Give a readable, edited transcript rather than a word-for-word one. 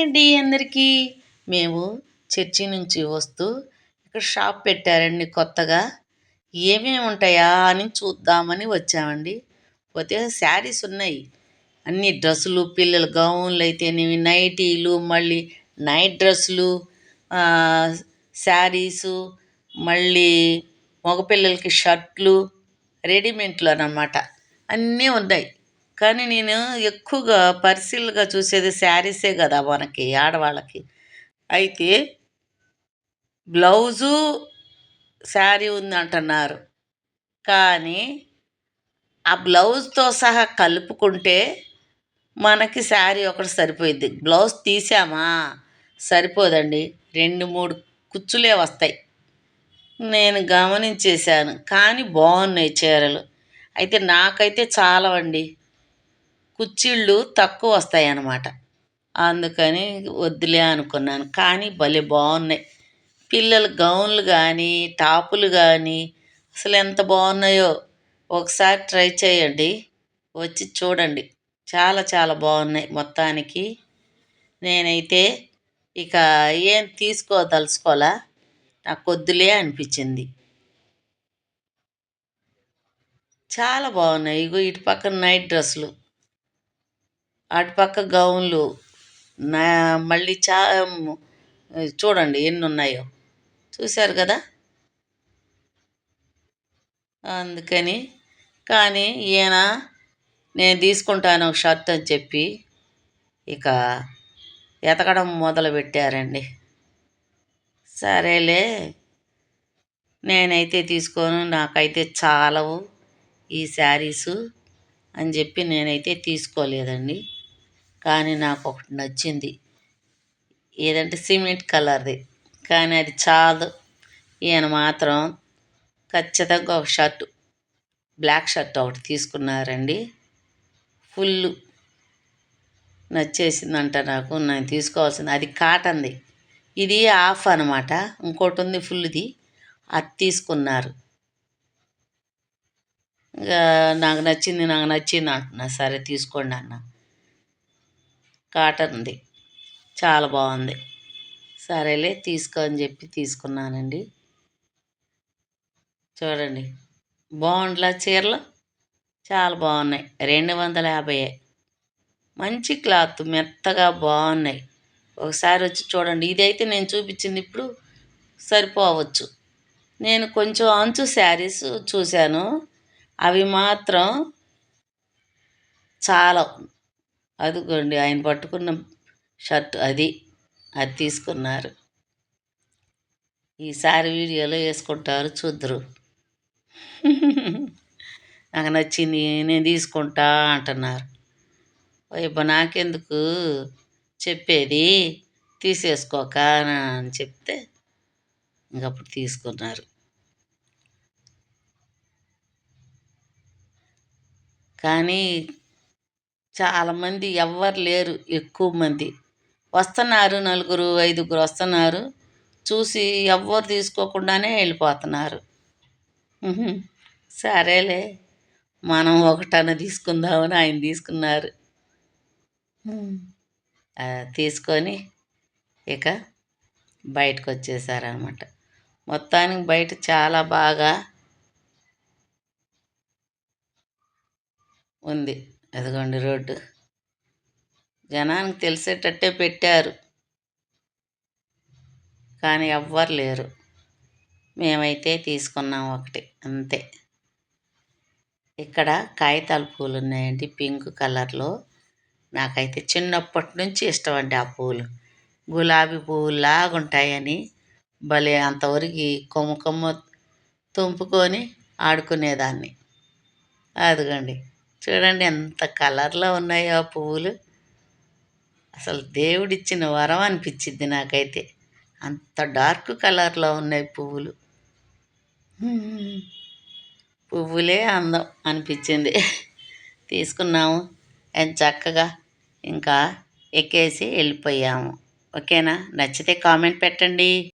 అండి అందరికీ. మేము చర్చి నుంచి వస్తూ ఇక్కడ షాప్ పెట్టారండి కొత్తగా. ఏమేమి ఉంటాయా అని చూద్దామని వచ్చామండి. పోతే శారీస్ ఉన్నాయి. అన్ని డ్రెస్సులు, పిల్లల గౌన్లు అయితేనేవి, నైటీలు, మళ్ళీ నైట్ డ్రెస్సులు, శారీసు, మళ్ళీ మగపిల్లలకి షర్ట్లు, రెడీమేడ్లు అన్నమాట. అన్నీ ఉన్నాయి. కానీ నేను ఎక్కువగా పరిశీలనగా చూసేది శారీసే కదా మనకి ఆడవాళ్ళకి. అయితే బ్లౌజు శారీ ఉంది అంటున్నారు. కానీ ఆ బ్లౌజ్తో సహా కలుపుకుంటే మనకి శారీ ఒకటి సరిపోయిద్ది. బ్లౌజ్ తీసామా సరిపోదండి, 2, 3 కుచ్చులే వస్తాయి. నేను గమనించేశాను. కానీ బాగున్నాయి చీరలు. అయితే నాకైతే చాలవండి, కుచ్చిళ్ళు తక్కువ వస్తాయి అన్నమాట. అందుకని వద్దులే అనుకున్నాను. కానీ భలే బాగున్నాయి. పిల్లల గౌన్లు కానీ, టాపులు కానీ అసలు ఎంత బాగున్నాయో. ఒకసారి ట్రై చేయండి, వచ్చి చూడండి. చాలా చాలా బాగున్నాయి. మొత్తానికి నేనైతే ఇక ఏం తీసుకోదలుచుకోలే, నాకు వద్దులే అనిపించింది. చాలా బాగున్నాయి. ఇగో ఇటు పక్కన నైట్ డ్రెస్సులు, అటుపక్క గౌన్లు, నా మళ్ళీ చూడండి ఎన్ని ఉన్నాయో. చూశారు కదా. అందుకని కానీ ఈయన నేను తీసుకుంటాను ఒక షర్ట్ అని చెప్పి ఇక ఎతకడం మొదలుపెట్టారండి. సరేలే, నేనైతే తీసుకోను, నాకైతే చాలవు ఈ శారీసు అని చెప్పి నేనైతే తీసుకోలేదండి. కానీ నాకు ఒకటి నచ్చింది. ఏదంటే సిమెంట్ కలర్ది. కానీ అది చాలు. ఈయన మాత్రం ఖచ్చితంగా ఒక షర్టు, బ్లాక్ షర్ట్ ఒకటి తీసుకున్నారండి. ఫుల్ నచ్చేసిందంట నాకు. నేను తీసుకోవాల్సింది అది కాటన్ది. ఇది హాఫ్ అనమాట. ఇంకోటి ఉంది ఫుల్ది, అది తీసుకున్నారు. ఇంకా నాకు నచ్చింది అంటున్నా. సరే తీసుకోండి అన్న. కాటన్ది చాలా బాగుంది. సరేలే తీసుకో అని చెప్పి తీసుకున్నానండి. చూడండి బాగుండలా చీరలు, చాలా బాగున్నాయి. 250. మంచి క్లాత్, మెత్తగా బాగున్నాయి. ఒకసారి వచ్చి చూడండి. ఇదైతే నేను చూపించింది ఇప్పుడు సరిపోవచ్చు. నేను కొంచెం అంచు శారీస్ చూశాను, అవి మాత్రం చాలా. అదిగోండి ఆయన పట్టుకున్న షర్ట్ అది తీసుకున్నారు. ఈసారి వీడియోలో వేసుకుంటారు, చూద్దరు. నాకు నచ్చింది నేను తీసుకుంటా అంటున్నారు. ఇప్పుడు నాకెందుకు చెప్పేది, తీసేసుకోక అని చెప్తే ఇంకప్పుడు తీసుకున్నారు. కానీ చాలామంది ఎవ్వరు లేరు, ఎక్కువ మంది వస్తున్నారు, 4, 5 వస్తున్నారు. చూసి ఎవ్వరు తీసుకోకుండానే వెళ్ళిపోతున్నారు. సరేలే, మనం ఒకటన తీసుకుందామని ఆయన తీసుకున్నారు. తీసుకొని ఇక బయటకు వచ్చేసారనమాట. మొత్తానికి బయట చాలా బాగా ఉంది. అదిగోండి రోడ్డు, జనానికి తెలిసేటట్టే పెట్టారు, కానీ ఎవ్వరు లేరు. మేమైతే తీసుకున్నాం ఒకటి అంతే. ఇక్కడ కాగితాల పూలు ఉన్నాయండి, పింక్ కలర్లో. నాకైతే చిన్నప్పటి నుంచి ఇష్టం అండి ఆ పూలు. గులాబీ పువ్వులాగా ఉంటాయని భలే అంతవరకు కొమ్మ తుంపుకొని ఆడుకునేదాన్ని. అదిగోండి చూడండి ఎంత కలర్లో ఉన్నాయో ఆ పువ్వులు. అసలు దేవుడిచ్చిన వరం అనిపించింది నాకైతే. అంత డార్క్ కలర్లో ఉన్నాయి పువ్వులు. పువ్వులే అందం అనిపించింది. తీసుకున్నాము చక్కగా, ఇంకా ఎక్కేసి వెళ్ళిపోయాము. ఓకేనా? నచ్చితే కామెంట్ పెట్టండి.